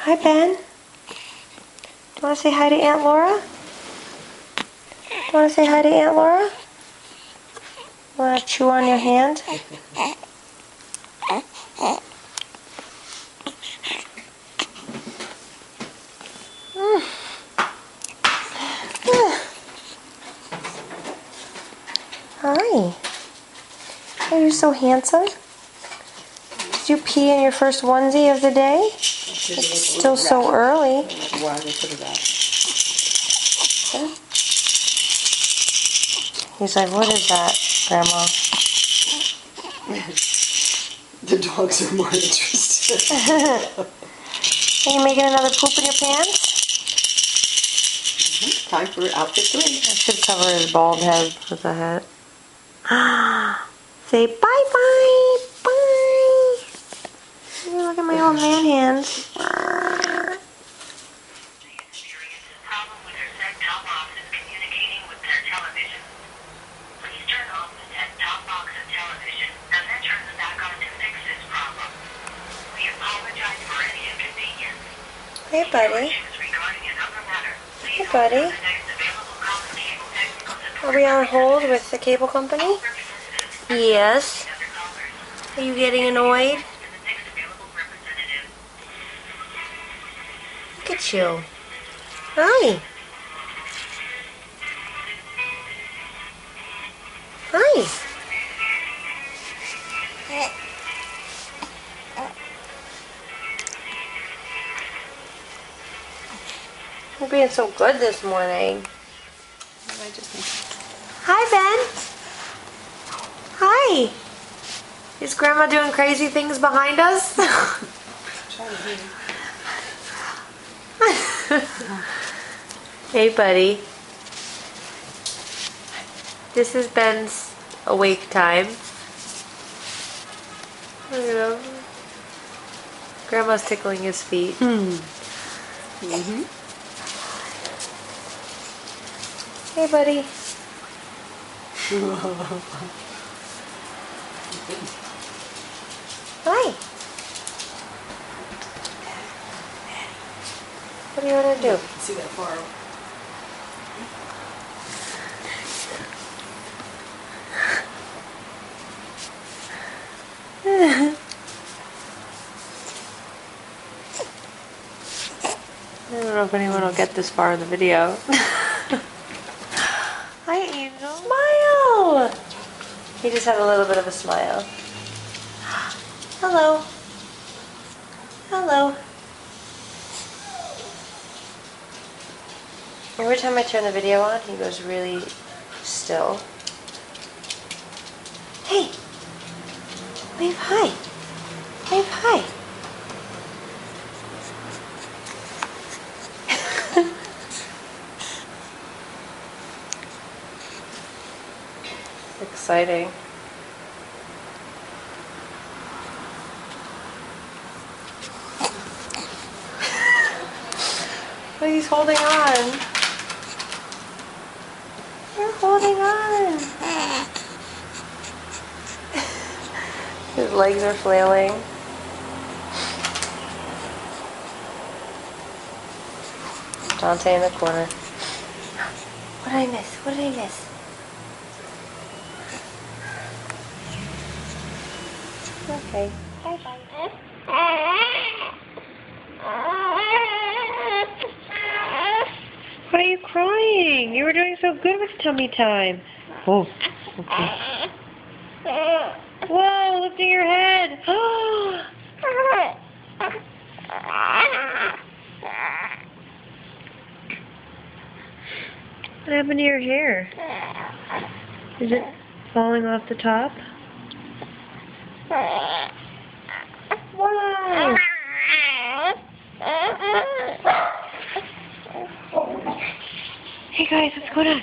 Hi, Ben. Do you want to say hi to Aunt Laura? Do you want to say hi to Aunt Laura? Want to chew on your hand? Hi. Oh, you're so handsome. Did you pee in your first onesie of the day? It's still so early. He's like, what is that, Grandma? The dogs are more interested. Are you making another poop in your pants? Time for outfit 3. I should cover his bald head with a hat. Say bye-bye. Bye. Look at my old man hands. Hey, buddy. Hey, buddy. Are we on hold with the cable company? Yes. Are you getting annoyed? Look at you. Hi. Hi. You're being so good this morning. Hi, Ben. Hi. Is Grandma doing crazy things behind us? Hey, buddy. This is Ben's awake time. Look at him. Grandma's tickling his feet. Hey, buddy. Hi. What do you want to do? See that far. I don't know if anyone will get this far in the video. Hi, Angel. Smile! He just had a little bit of a smile. Hello. Hello. Every time I turn the video on, he goes really still. Hey! Wave hi. Wave hi. Exciting. Oh, he's holding on. You're holding on. His legs are flailing. Dante in the corner. What did I miss? What did I miss? Okay. Bye-bye. Why are you crying? You were doing so good with tummy time. Oh, okay. Whoa, lifting your head. What happened to your hair? Is it falling off the top? Whoa! Hey guys, what's going on?